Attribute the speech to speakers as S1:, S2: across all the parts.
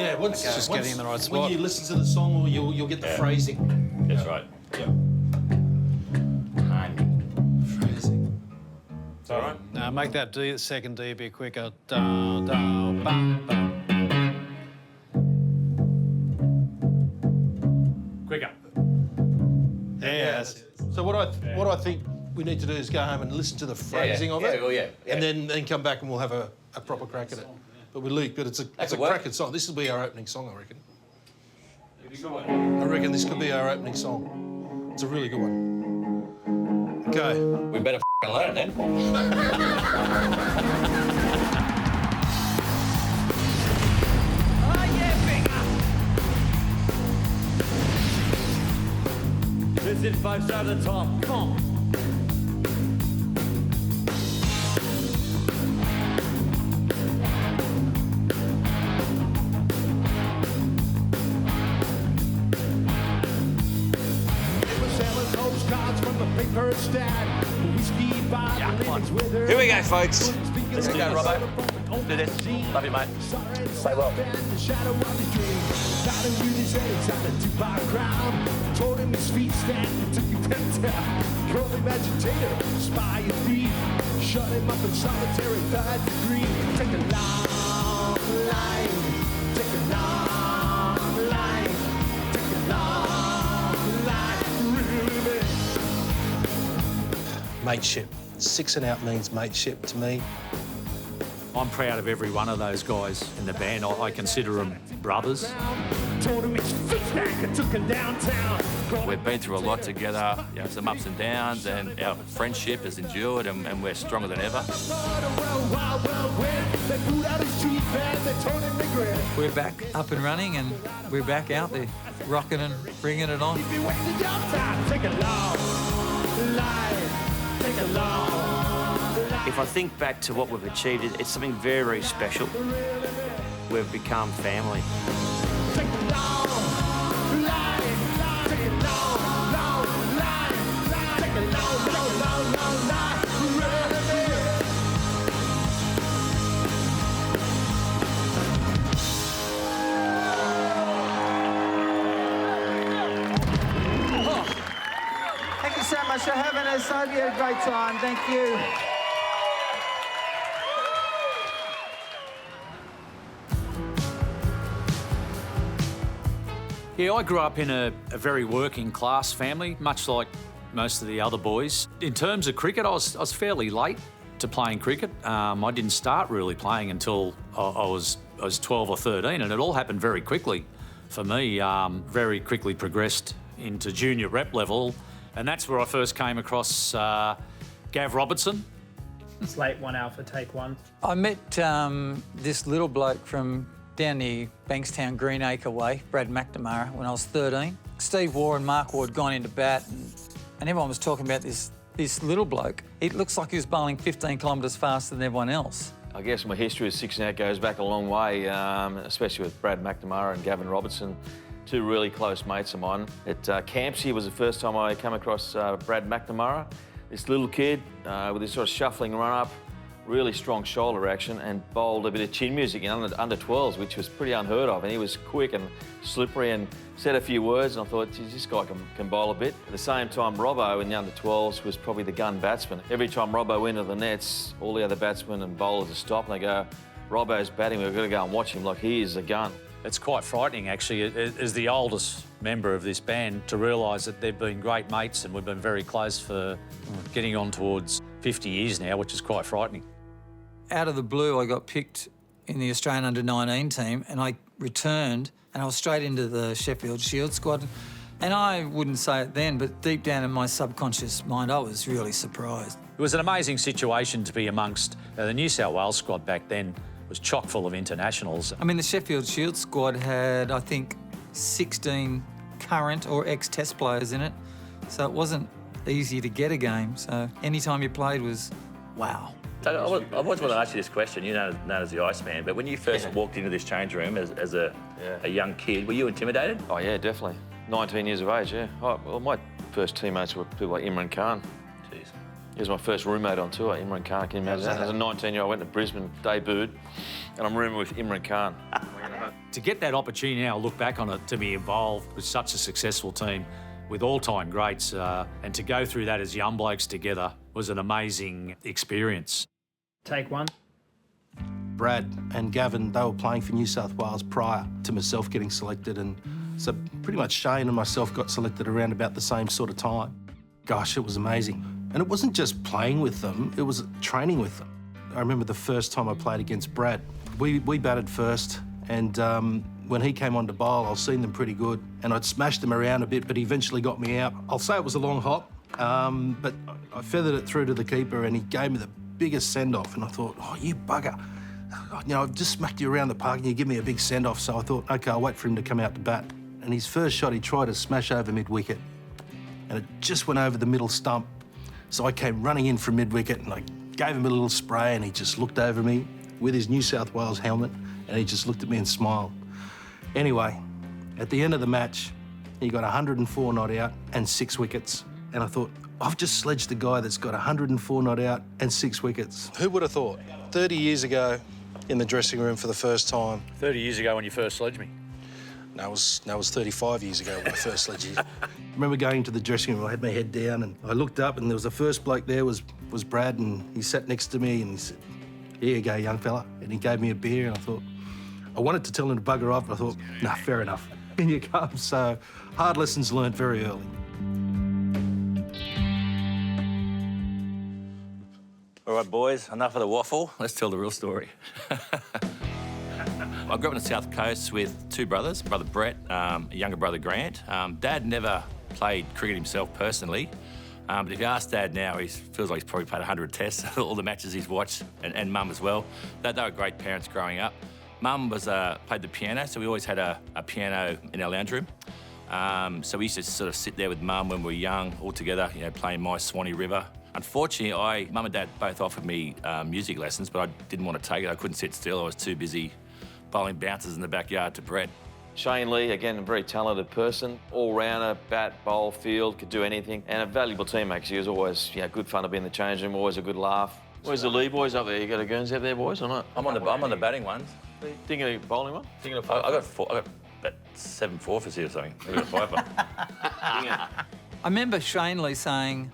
S1: Yeah, once,
S2: Just getting in the right spot.
S1: When you listen to the song, you'll get the phrasing.
S3: That's right.
S1: Yeah.
S3: Phrasing. Is that all right?
S2: Now make that D, second D a bit quicker. Da, da, bum, bum.
S3: Quicker.
S2: Yes.
S1: So what I think we need to do is go home and listen to the phrasing of it.
S3: Yeah.
S1: And then come back and we'll have a proper crack at it. But with Luke, it's a cracking song. This will be our opening song, I reckon. I reckon this could be our opening song. It's a really good one. Okay.
S3: We better learn it then.
S4: Oh, yeah, bigger. This is 5 stars at the top. Come on.
S3: Here we go, folks. Let's go, Robbo. Do this. Love you, mate. Play well.
S4: Shut him up in solitary third degree. Take a long life. Take a long life. Take a long life. Really,
S1: Mateship. 6 and out means mateship to me.
S5: I'm proud of every one of those guys in the band. I consider them brothers.
S4: told him his feet stank and took him downtown.
S6: We've been through a lot together, some ups and downs, and our friendship has endured, and we're stronger than ever.
S7: We're back up and running, and we're back out there, rocking and bringing it on.
S8: If I think back to what we've achieved, it's something very, very special. We've become family.
S9: Thank you so much for having us. I hope you had a great time. Thank you.
S5: Yeah, I grew up in a very working class family, much like most of the other boys. In terms of cricket, I was fairly late to playing cricket. I didn't start really playing until I was 12 or 13, and it all happened very quickly for me. Very quickly progressed into junior rep level, and that's where I first came across Gav Robertson.
S10: Slate 1 Alpha, take 1.
S7: I met this little bloke from down near Bankstown, Greenacre Way, Brad McNamara, when I was 13. Steve Waugh and Mark Waugh had gone into bat, and everyone was talking about this little bloke. It looks like he was bowling 15 kilometres faster than everyone else.
S6: I guess my history with 6 and out goes back a long way, especially with Brad McNamara and Gavin Robertson, two really close mates of mine. At Campsie was the first time I came across Brad McNamara, this little kid with this sort of shuffling run-up, really strong shoulder action, and bowled a bit of chin music in under 12s, which was pretty unheard of. And he was quick and slippery and said a few words, and I thought, geez, this guy can bowl a bit. At the same time, Robbo in the under 12s was probably the gun batsman. Every time Robbo went to the nets, all the other batsmen and bowlers would stop and they go, Robbo's batting, we've got to go and watch him like he is a gun.
S5: It's quite frightening, actually, as the oldest member of this band, to realise that they've been great mates and we've been very close for getting on towards 50 years now, which is quite frightening.
S7: Out of the blue, I got picked in the Australian under-19 team, and I returned, and I was straight into the Sheffield Shield squad. And I wouldn't say it then, but deep down in my subconscious mind, I was really surprised.
S5: It was an amazing situation to be amongst the New South Wales squad back then. Was chock full of internationals.
S7: I mean, the Sheffield Shield squad had, I think, 16 current or ex-Test players in it, so it wasn't easy to get a game. So any time you played was wow.
S3: So I always want to ask you this question. You're known as the Iceman, but when you first walked into this change room as a young kid, were you intimidated?
S6: Oh, yeah, definitely. 19 years of age, yeah. Oh, well, my first teammates were people like Imran Khan.
S3: Jeez.
S6: He was my first roommate on tour, Imran Khan. Can you imagine that? As a 19-year-old, I went to Brisbane, debuted, and I'm rooming with Imran Khan.
S5: To get that opportunity now, look back on it, to be involved with such a successful team with all-time greats and to go through that as young blokes together was an amazing experience.
S10: Take one.
S1: Brad and Gavin, they were playing for New South Wales prior to myself getting selected, and so pretty much Shane and myself got selected around about the same sort of time. Gosh, it was amazing. And it wasn't just playing with them, it was training with them. I remember the first time I played against Brad. We batted first, and when he came on to bowl, I was seeing them pretty good, and I'd smashed them around a bit, but he eventually got me out. I'll say it was a long hop, but I feathered it through to the keeper, and he gave me the biggest send-off, and I thought, oh, you bugger. You know, I've just smacked you around the park and you give me a big send-off, so I thought, OK, I'll wait for him to come out to bat. And his first shot, he tried to smash over mid-wicket, and it just went over the middle stump. So I came running in from mid-wicket, and I gave him a little spray, and he just looked over me with his New South Wales helmet, and he just looked at me and smiled. Anyway, at the end of the match, he got 104 not out and 6 wickets. And I thought, I've just sledged the guy that's got 104 not out and 6 wickets. Who would have thought? 30 years ago, in the dressing room for the first time.
S5: 30 years ago when you first sledged me.
S1: No, it was 35 years ago when I first sledged you. I remember going into the dressing room, I had my head down, and I looked up, and there was the first bloke there was Brad, and he sat next to me, and he said, here you go, young fella. And he gave me a beer, and I thought, I wanted to tell him to bugger off, but I thought, nah, fair enough. In you come. So hard lessons learnt very early.
S3: All right, boys, enough of the waffle. Let's tell the real story. I grew up on the South Coast with 2 brothers, brother Brett, a younger brother Grant. Dad never played cricket himself personally, but if you ask Dad now, he feels like he's probably played 100 tests, all the matches he's watched, and Mum as well. They were great parents growing up. Mum played the piano, so we always had a piano in our lounge room. So we used to sort of sit there with Mum when we were young, all together, you know, playing My Swanee River. Unfortunately, Mum and Dad both offered me music lessons, but I didn't want to take it. I couldn't sit still. I was too busy bowling bouncers in the backyard to Brett.
S6: Shane Lee, again, a very talented person, all-rounder, bat, bowl, field, could do anything, and a valuable teammate because he was always, you know, good fun to be in the change room, always a good laugh. Where's the Lee boys up there? You got a Guernsey up there, boys, or not?
S3: I'm on the batting ones.
S6: Thinking of bowling one? Thinking of
S3: I got about 7 fourthers here or something. I got a 5-1.
S7: I remember Shane Lee saying,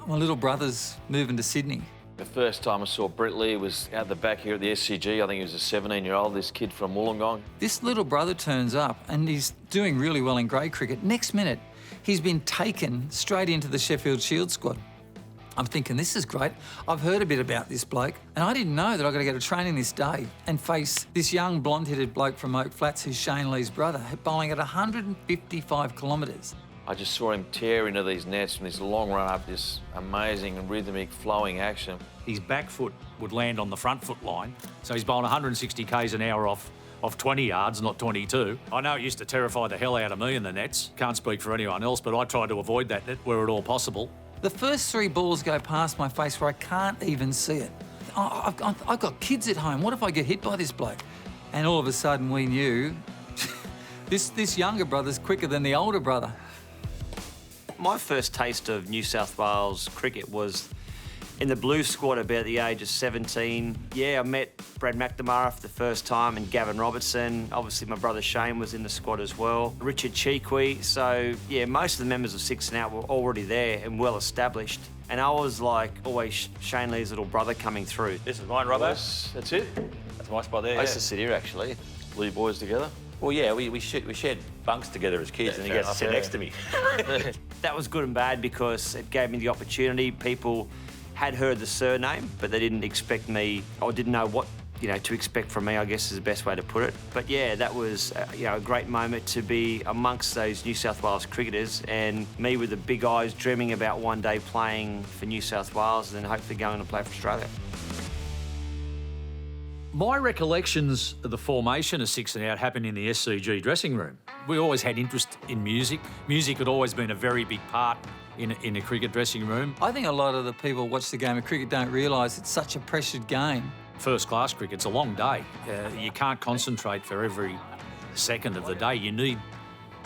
S7: my little brother's moving to Sydney.
S6: The first time I saw Brett Lee was out the back here at the SCG. I think he was a 17-year-old, this kid from Wollongong.
S7: This little brother turns up and he's doing really well in grade cricket. Next minute, he's been taken straight into the Sheffield Shield squad. I'm thinking, this is great. I've heard a bit about this bloke, and I didn't know that I've got to go to training this day and face this young blonde-headed bloke from Oak Flats who's Shane Lee's brother, bowling at 155 kilometres.
S6: I just saw him tear into these nets from this long run up, this amazing and rhythmic flowing action.
S5: His back foot would land on the front foot line, so he's bowling 160 k's an hour off 20 yards, not 22. I know it used to terrify the hell out of me in the nets. Can't speak for anyone else, but I tried to avoid that net where at all possible.
S7: The first 3 balls go past my face where I can't even see it. I've got kids at home. What if I get hit by this bloke? And all of a sudden we knew this younger brother's quicker than the older brother.
S8: My first taste of New South Wales cricket was in the Blue squad about the age of 17. Yeah, I met Brad McNamara for the first time and Gavin Robertson. Obviously, my brother Shane was in the squad as well. Richard Cheekwee. So, yeah, most of the members of Six and Out were already there and well established. And I was like always Shane Lee's little brother coming through.
S3: This is mine, Robbo.
S6: That's it?
S3: That's my spot there.
S6: I used to sit here, actually. Lee boys together.
S3: Well, yeah, we shared bunks together as kids, and he gets to sit next to me.
S8: That was good and bad because it gave me the opportunity. People had heard the surname, but they didn't expect me, or didn't know what, you know, to expect from me, I guess is the best way to put it. But yeah, that was, you know, a great moment to be amongst those New South Wales cricketers, and me with the big eyes dreaming about one day playing for New South Wales and then hopefully going to play for Australia.
S5: My recollections of the formation of Six and Out happened in the SCG dressing room. We always had interest in music. Music had always been a very big part in a cricket dressing room.
S7: I think a lot of the people who watch the game of cricket don't realise it's such a pressured game.
S5: First-class cricket's a long day. You can't concentrate for every second of the day. You need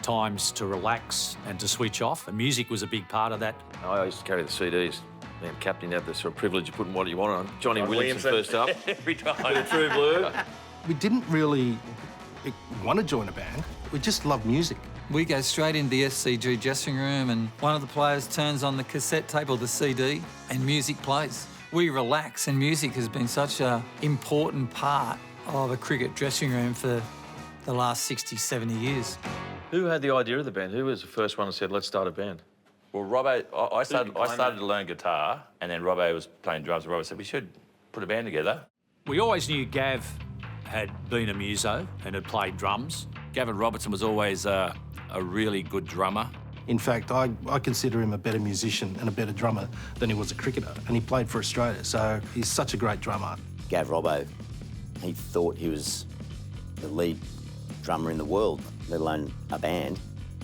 S5: times to relax and to switch off, and music was a big part of that.
S6: I used to carry the CDs. Man, captain had the sort of privilege of putting what you want on. Johnny Williamson first up.
S3: Every time.
S6: Bit of True Blue.
S1: We didn't really want to join a band. We just love music.
S7: We go straight into the SCG dressing room and one of the players turns on the cassette tape or the CD and music plays. We relax, and music has been such an important part of a cricket dressing room for the last 60, 70 years.
S6: Who had the idea of the band? Who was the first one that said, let's start a band?
S3: Well, Robbo, I started to learn guitar, and then Robbo was playing drums, and Robbo said, we should put a band together.
S5: We always knew Gav had been a muso and had played drums.
S3: Gavin Robertson was always a really good drummer.
S1: In fact, I consider him a better musician and a better drummer than he was a cricketer, and he played for Australia, so he's such a great drummer.
S11: Gav Robbo, he thought he was the lead drummer in the world, let alone a band.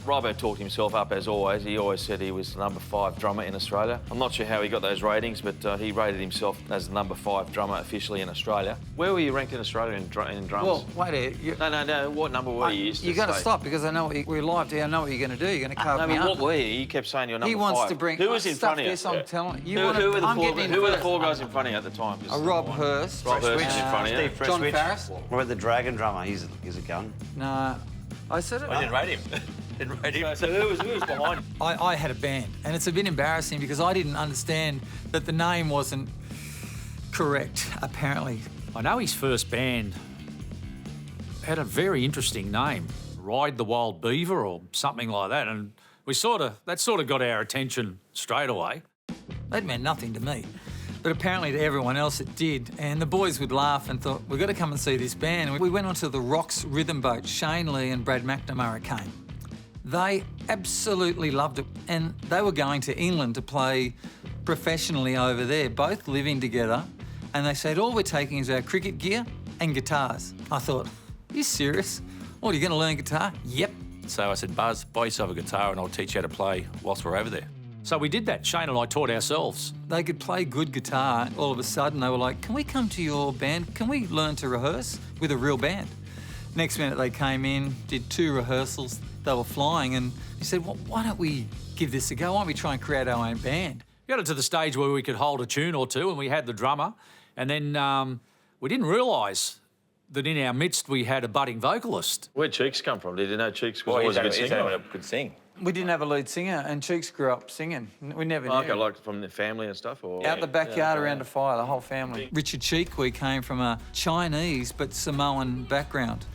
S6: Robbo talked himself up, as always. He always said he was the number 5 drummer in Australia. I'm not sure how he got those ratings, but he rated himself as the number 5 drummer officially in Australia. Where were you ranked in Australia in drums?
S7: Well, wait a
S6: No. What number were you?
S7: You've got to stop, because I know we're live here. I know what you're going to do. You're going to carve me
S6: but
S7: up.
S6: what were you? You kept saying you're number 5.
S7: He wants to bring...
S6: Who was in front of you?
S7: Yes, I'm telling you.
S6: Who were the 4
S7: guys
S6: guys in front of you at the time?
S7: Rob Hurst.
S6: Rob Hurst was in front of you.
S7: John Farris.
S11: What about the Dragon drummer? He's a gun.
S7: No. I said it.
S3: I didn't rate him.
S6: So who was behind him?
S7: I had a band, and it's a bit embarrassing because I didn't understand that the name wasn't correct, apparently.
S5: I know his first band had a very interesting name, Ride the Wild Beaver or something like that, and that sort of got our attention straight away.
S7: That meant nothing to me, but apparently to everyone else it did, and the boys would laugh and thought, we've got to come and see this band. And we went onto the Rocks rhythm boat. Shane Lee and Brad McNamara came. They absolutely loved it, and they were going to England to play professionally over there, both living together, and they said, all we're taking is our cricket gear and guitars. I thought, are you serious? What, are you going to learn guitar? Yep.
S3: So I said, Buzz, buy yourself a guitar and I'll teach you how to play whilst we're over there.
S5: So we did that. Shane and I taught ourselves.
S7: They could play good guitar. All of a sudden, they were like, can we come to your band? Can we learn to rehearse with a real band? Next minute, they came in, did 2 rehearsals. They were flying, and he said, well, why don't we give this a go? Why don't we try and create our own band?
S5: We got it to the stage where we could hold a tune or two, and we had the drummer, and then we didn't realise that in our midst we had a budding vocalist.
S6: Where'd Cheeks come from? Did you know Cheeks was always a good singer?
S3: Could sing.
S7: We didn't have a lead singer, and Cheeks grew up singing. We never knew.
S6: Okay, like from the family and stuff? Or
S7: Out the backyard around a fire, the whole family. Richard Cheekwe came from a Chinese but Samoan background.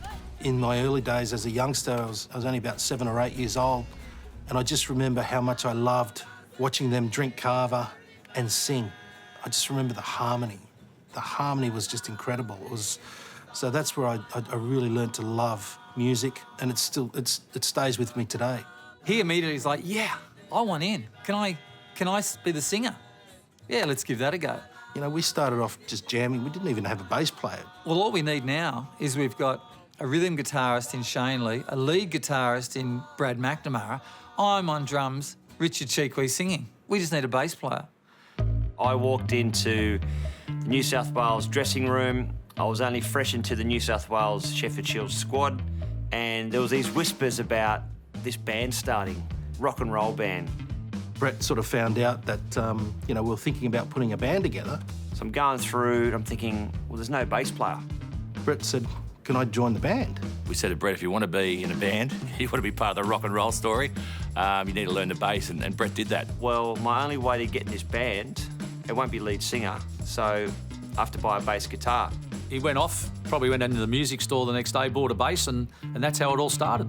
S1: In my early days as a youngster, I was only about 7 or 8 years old, and I just remember how much I loved watching them drink kava and sing. I just remember the harmony. The harmony was just incredible. So that's where I really learned to love music, and it stays with me today.
S7: He immediately was like, yeah, I want in. Can I be the singer? Yeah, let's give that a go.
S1: You know, we started off just jamming. We didn't even have a bass player.
S7: Well, all we need now is we've got a rhythm guitarist in Shane Lee, a lead guitarist in Brad McNamara. I'm on drums, Richard Cheekwe singing. We just need a bass player.
S8: I walked into the New South Wales dressing room. I was only fresh into the New South Wales Sheffield Shield squad, and there was these whispers about this band starting, rock and roll band.
S1: Brett sort of found out that, we were thinking about putting a band together.
S8: So I'm going through and I'm thinking, well, there's no bass player.
S1: Brett said, can I join the band?
S3: We said to Brett, if you want to be in a band, you want to be part of the rock and roll story, you need to learn the bass, and Brett did that.
S8: Well, my only way to get in this band, it won't be lead singer, so I have to buy a bass guitar.
S5: He went off, probably went into the music store the next day, bought a bass, and that's how it all started.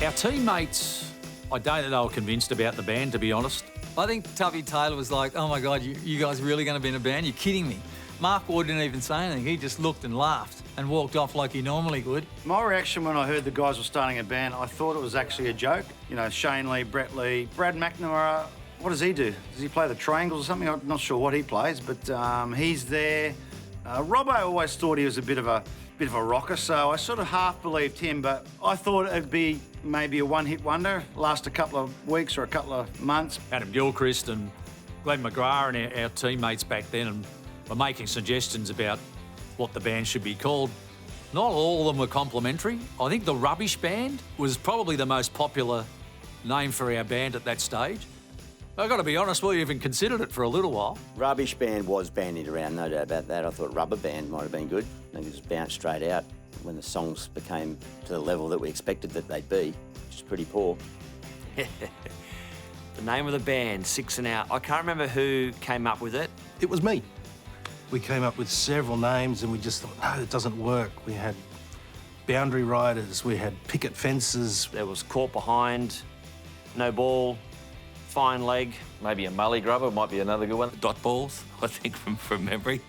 S5: Our teammates, I don't think they were convinced about the band, to be honest.
S7: I think Tubby Taylor was like, oh my God, you guys really going to be in a band? You're kidding me. Mark Ward didn't even say anything. He just looked and laughed and walked off like he normally would.
S12: My reaction when I heard the guys were starting a band, I thought it was actually a joke. You know, Shane Lee, Brett Lee, Brad McNamara, what does he do? Does he play the triangles or something? I'm not sure what he plays, but he's there. Robbo always thought he was a bit of a rocker, so I sort of half believed him, but I thought it'd be maybe a one-hit wonder, last a couple of weeks or a couple of months.
S5: Adam Gilchrist and Glenn McGrath and our teammates back then and were making suggestions about what the band should be called. Not all of them were complimentary. I think the Rubbish Band was probably the most popular name for our band at that stage. I've got to be honest, we even considered it for a little while.
S11: Rubbish band was bandied around, no doubt about that. I thought rubber band might have been good. They could just bounce straight out when the songs became to the level that we expected that they'd be, which is pretty poor.
S8: The name of the band, Six and Out. I can't remember who came up with it.
S1: It was me. We came up with several names and we just thought, no, it doesn't work. We had boundary riders, we had picket fences.
S8: There was Caught Behind, No Ball, Fine Leg.
S6: Maybe a mully grubber might be another good one.
S3: Dot balls, I think, from memory.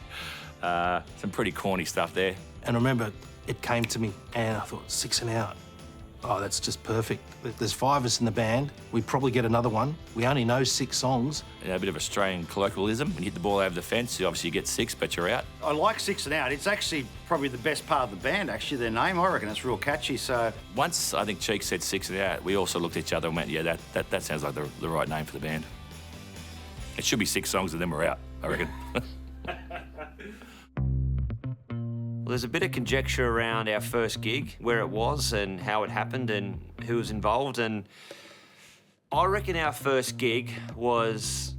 S3: Some pretty corny stuff there.
S1: And I remember it came to me and I thought, Six and Out. Oh, that's just perfect. There's 5 of us in the band. We'd probably get another one. We only know 6 songs.
S3: You know, a bit of Australian colloquialism. When you hit the ball over the fence, obviously you get 6, but you're out.
S12: I like Six and Out. It's actually probably the best part of the band, actually, their name. I reckon it's real catchy, so...
S3: Once I think Cheek said 6 and Out, we also looked at each other and went, yeah, that sounds like the right name for the band. It should be 6 songs and then we're out, I reckon.
S8: Well, there's a bit of conjecture around our first gig, where it was and how it happened and who was involved. And I reckon our first gig was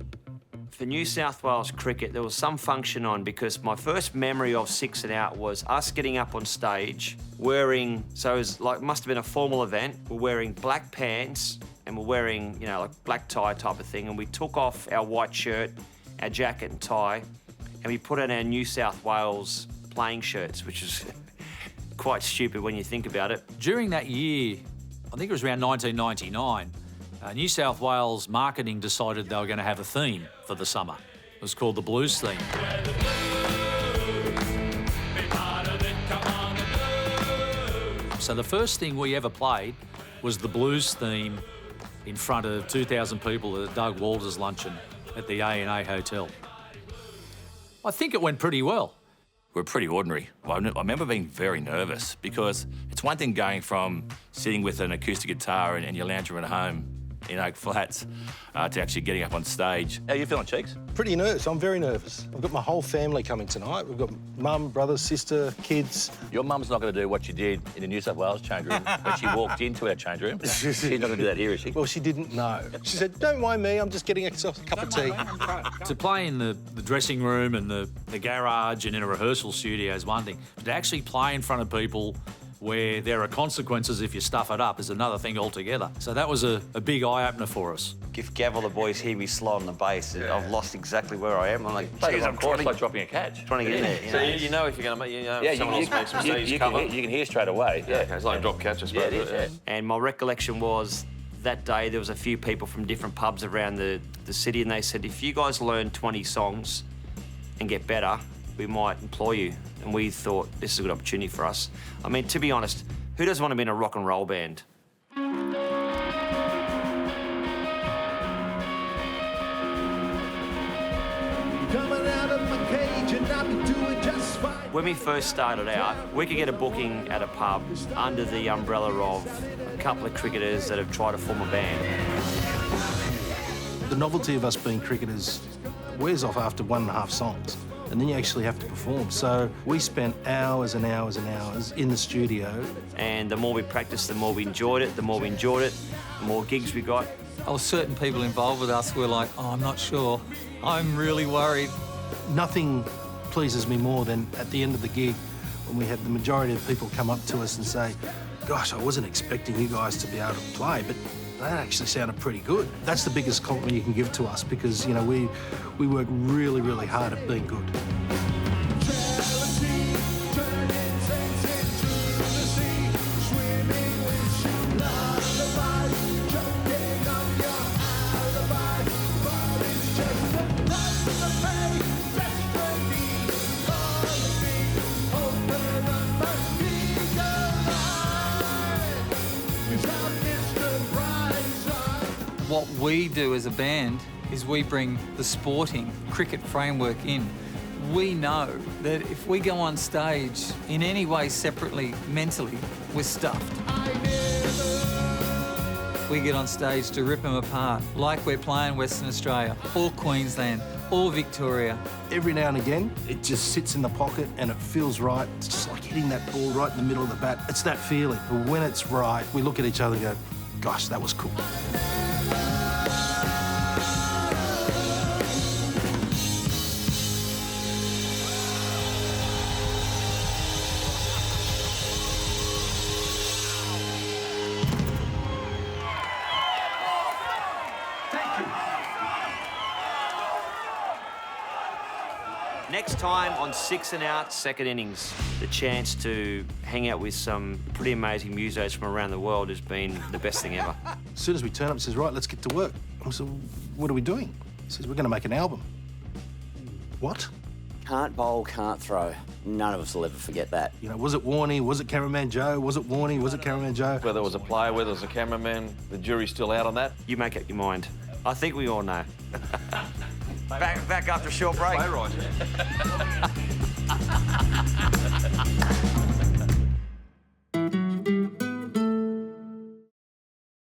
S8: for New South Wales Cricket. There was some function on because my first memory of Six and Out was us getting up on stage wearing, so it was like, must have been a formal event. We're wearing black pants and we're wearing, you know, like black tie type of thing. And we took off our white shirt, our jacket and tie, and we put on our New South Wales playing shirts, which is quite stupid when you think about it.
S5: During that year, I think it was around 1999, New South Wales marketing decided they were going to have a theme for the summer. It was called the Blues theme. So the first thing we ever played was the Blues theme in front of 2,000 people at Doug Walter's luncheon at the A&A Hotel. I think it went pretty well.
S3: We're pretty ordinary. I remember being very nervous because it's one thing going from sitting with an acoustic guitar in your lounge room at home in Oak Flats to actually getting up on stage. How are you feeling, Cheeks?
S1: Pretty nervous. I'm very nervous. I've got my whole family coming tonight. We've got mum, brother, sister, kids.
S3: Your mum's not going to do what you did in the New South Wales change room when she walked into our change room. She's not going to do that here, is she?
S1: Well, she didn't know. She said, don't mind me, I'm just getting a cup of tea.
S5: To play in the dressing room and the garage and in a rehearsal studio is one thing, but to actually play in front of people where there are consequences if you stuff it up is another thing altogether. So that was a big eye-opener for us.
S8: If Gav or the boys hear me slow on the bass, I've lost exactly where I am. I'm like, geez, I'm
S3: trying like dropping a catch.
S8: Trying to get in there.
S6: So you know if you're going to make, if someone else makes mistakes,
S3: you can hear straight away. Yeah,
S6: okay, it's like a drop catch, I suppose.
S3: Yeah, it is, yeah.
S8: And my recollection was that day there was a few people from different pubs around the city, and they said, if you guys learn 20 songs and get better, we might employ you. And we thought this is a good opportunity for us. I mean, to be honest, who doesn't want to be in a rock and roll band? When we first started out, we could get a booking at a pub under the umbrella of a couple of cricketers that have tried to form a band.
S1: The novelty of us being cricketers wears off after 1.5 songs, and then you actually have to perform. So we spent hours and hours and hours in the studio.
S8: And the more we practiced, the more we enjoyed it. The more we enjoyed it, the more gigs we got.
S7: Oh, certain people involved with us were like, oh, I'm not sure. I'm really worried.
S1: Nothing pleases me more than at the end of the gig when we had the majority of people come up to us and say, gosh, I wasn't expecting you guys to be able to play, but that actually sounded pretty good. That's the biggest compliment you can give to us because, you know, we work really, really hard at being good.
S7: What we do as a band is we bring the sporting cricket framework in. We know that if we go on stage in any way separately, mentally, we're stuffed. We get on stage to rip them apart, like we're playing Western Australia, or Queensland, or Victoria.
S1: Every now and again, it just sits in the pocket and it feels right. It's just like hitting that ball right in the middle of the bat. It's that feeling. But when it's right, we look at each other and go, gosh, that was cool.
S8: Next time on 6 and Out, second innings, the chance to hang out with some pretty amazing musos from around the world has been the best thing ever.
S1: As soon as we turn up, he says, right, let's get to work. I said, what are we doing? He says, we're going to make an album. What?
S11: Can't bowl, can't throw. None of us will ever forget that.
S1: You know, was it Warney? Was it Cameraman Joe? Was it Warney? Was it Cameraman Joe?
S6: Whether it was a player, whether it was a cameraman, the jury's still out on that.
S8: You make up your mind. I think we all know.
S9: Back after a short break.
S6: Play right.